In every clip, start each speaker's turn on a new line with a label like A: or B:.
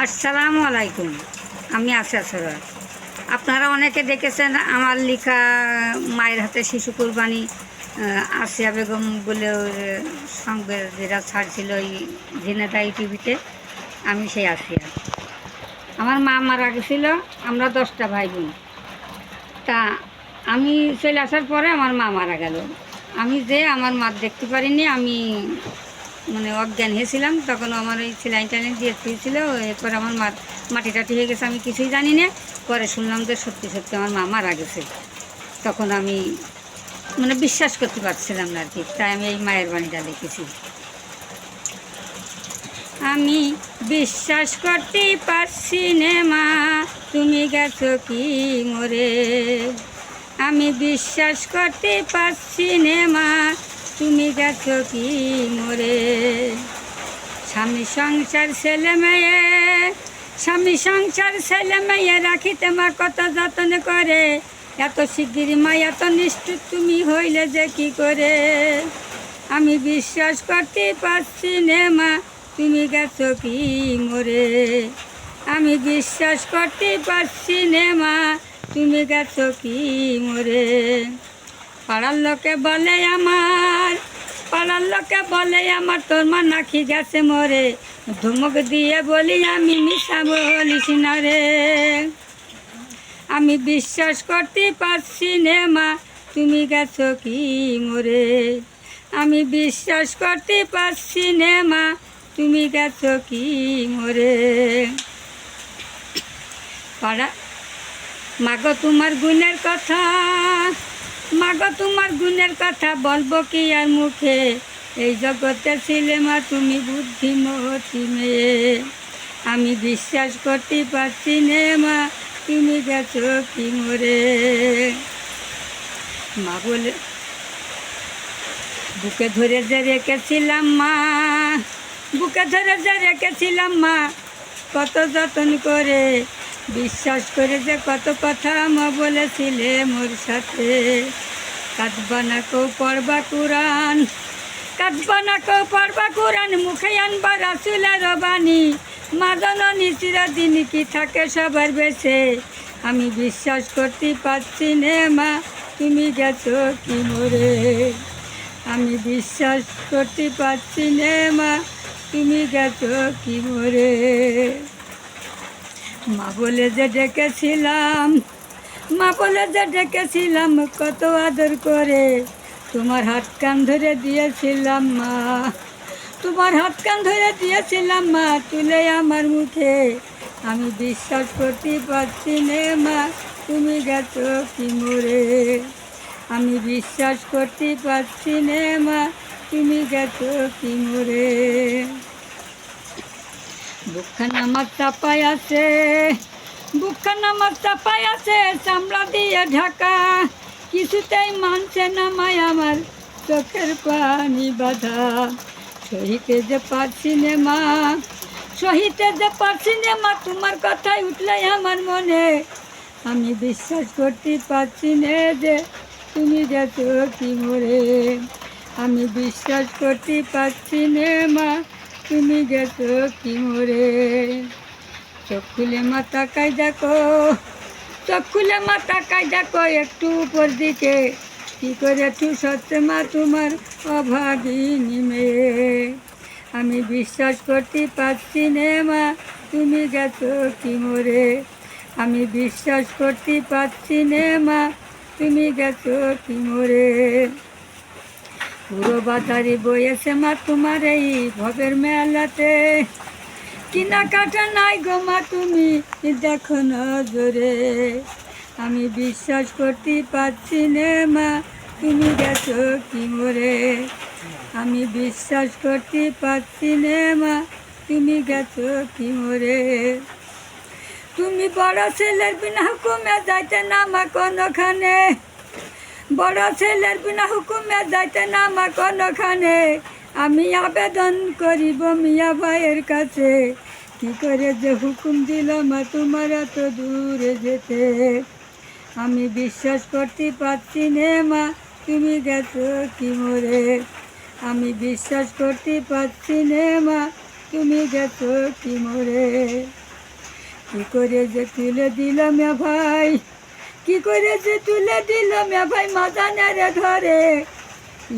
A: আসসালামু আলাইকুম। আমি আশা সরোয়ার। আপনারা অনেকে দেখেছেন আমার লেখা মায়ের হাতে শিশু কুরবানি, আসিয়া বেগম বলে ওর সঙ্গে যেটা ছাড়ছিল ওই ঝিনেদা টিভিতে। আমি সেই আসিয়া। আমার মা মারা গেছিল, আমরা 10টা ভাই বোন। তা আমি চলে আসার পরে আমার মা মারা গেল। আমি যে আমার মা দেখতে পারিনি, আমি মানে অজ্ঞান হয়েছিলাম। তখন আমার ওই সেলাইন টাইন দিয়ে শুয়েছিল। এরপর আমার মাটি টাটি হয়ে গেছে, আমি কিছুই জানি না। পরে শুনলাম যে সত্যি সত্যি আমার মা মারা গেছে। তখন আমি মানে বিশ্বাস করতে পারছিলাম না আর কি। তাই আমি এই মায়ের বাণীটা দেখেছি। আমি বিশ্বাস করতেই পারছি নে মা, তুমি গেছো কি মরে। আমি বিশ্বাস করতে পারছি নে মা, তুমি গেছো কি মরে। স্বামী সংসার ছেলে মেয়ে, স্বামী সংসার ছেলে মেয়ে রাখিতে মা কত যত্ন করে। এত শিগগির মা এত নিষ্ঠুর তুমি হইলে যে কি করে। আমি বিশ্বাস করতে পারছি নে মা, তুমি গেছো কি মরে। আমি বিশ্বাস করতে পারছি নে মা, তুমি গেছো কি মরে। পাড়ার লোকে বলে আমার, পাড়ার লোকে বলে আমার তোর মা নাকি গেছে মরে। ধমক দিয়ে বলি আমি মিশা বলিস না রে। আমি বিশ্বাস করতে পারছি নে মা, তুমি গেছো কি মরে। আমি বিশ্বাস করতে পারছি নে মা, তুমি গেছো কি মরে। পাড়া মাগো তোমার গুণের কথা, মাগো তোমার গুণের কথা বলবো কি আর মুখে। এই জগতে ছিলে মা তুমি বুদ্ধিমতী মেয়ে। আমি বিশ্বাস করতে পারছি নে মা, তুমি গেছো কি মরে। মা বলে বুকে ধরে যে রেখেছিলাম মা, বুকে ধরে যে রেখেছিলাম মা কত যত্ন করে। বিশ্বাস করে যে কত কথা মা বলেছিলে মোর সাথে। কাঁদবা না কেউ পড়বা কুরান, কাঁদবা না কেউ পড়বা কুরান, মুখে আনবা রাসূলের বাণী। মা জননী চিরদিন কি থাকে সবার বেশে। আমি বিশ্বাস করতে পারছি নে মা, তুমি গেছো কি মরে। আমি বিশ্বাস করতে পারছি নে মা, তুমি গেছো কি মরে। মা বলে যে ডেকেছিলাম, মা বলে যে ডেকেছিলাম কত আদর করে। তোমার হাত কান ধরে দিয়েছিলাম মা, তোমার হাত কান ধরে দিয়েছিলাম মা তুলে আমার মুখে। আমি বিশ্বাস করতে পারছি নে মা, তুমি গেছো কি মরে। আমি বিশ্বাস করতে পারছি নে মা, তুমি গেছো কি মরে। বুকখান আমার চাপায় আছে, বুকখান আমার চাপায় আছে চামড়া দিয়ে ঢাকা। কিছুতেই মানছে না মায় আমার চোখের পানি বাঁধা। সহিতে যে পারছি নে মা, সহিতে যে পারছি নে মা তোমার কথাই উঠলে আমার মনে। আমি বিশ্বাস করতে পারছি নে যে তুমি গেছো কি মরে। আমি বিশ্বাস করতে পারছি নে মা, তুমি গেছো কি মরে। চোখ খুলে মা তাকাই দেখো, চোখ খুলে মা তাকাই দেখো একটু উপর দিকে। কি করে সত্যি মা তোমার অভাগিনী মেয়ে। আমি বিশ্বাস করতে পারছি নে মা, তুমি গেছো কি মরে। আমি বিশ্বাস করতে পারছি নে মা, তুমি গেছো কি মরে। পুরো বাজারে বয়েছে মা তোমার এই ভবের মেলাতে। কেনাকাটা নাই গো মা তুমি দেখো নজরে। আমি বিশ্বাস করতে পারছি নে মা, তুমি গেছো কি মরে। আমি বিশ্বাস করতে পারছি নে মা, তুমি গেছো কি মরে। তুমি বড় ছেলের বিনা হুকুমে যাইতে না মা কোনোখানে, বড় ছেলের বিনা হুকুমে যাইতে না মা কোনোখানে। আমি আবেদন করিব মিয়া ভাইয়ের কাছে। কি করে যে হুকুম দিল মা তোমার এত দূরে যেতে। আমি বিশ্বাস করতে পারছি নে মা, তুমি গেছো কি মরে। আমি বিশ্বাস করতে পারছি নে মা, তুমি গেছো কি মরে। কি করে যে তুলে দিল মে ভাই, কি করে যে তুলে দিল মে ভাই মাদানের ধরে,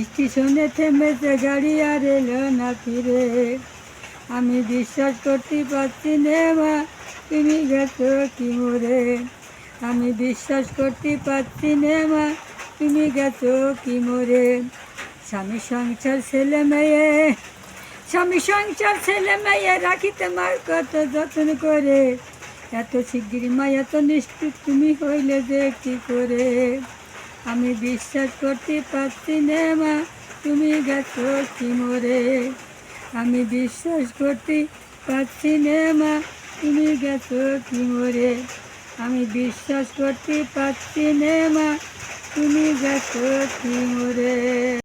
A: স্টেশনে থেমেছে গাড়ি আর এলো না ফিরে। আমি বিশ্বাস করতে পারছি নে মা, তুমি গেছো কি মরে। আমি বিশ্বাস করতে পারছি নে মা, তুমি গেছো কি মরে। স্বামী সংসার ছেলে মেয়ে, স্বামী সংসার ছেলে মেয়ে রাখি তোমার কত যত্ন করে, এত শিগগির মা এত নিষ্ঠুর তুমি হইলে যে কি করে। আমি বিশ্বাস করতে পারছি নে মা, তুমি গেছো কি মরে। আমি বিশ্বাস করতে পারছি নে মা, তুমি গেছো কি মরে। আমি বিশ্বাস করতে পারছি নে মা, তুমি গেছো কি মরে।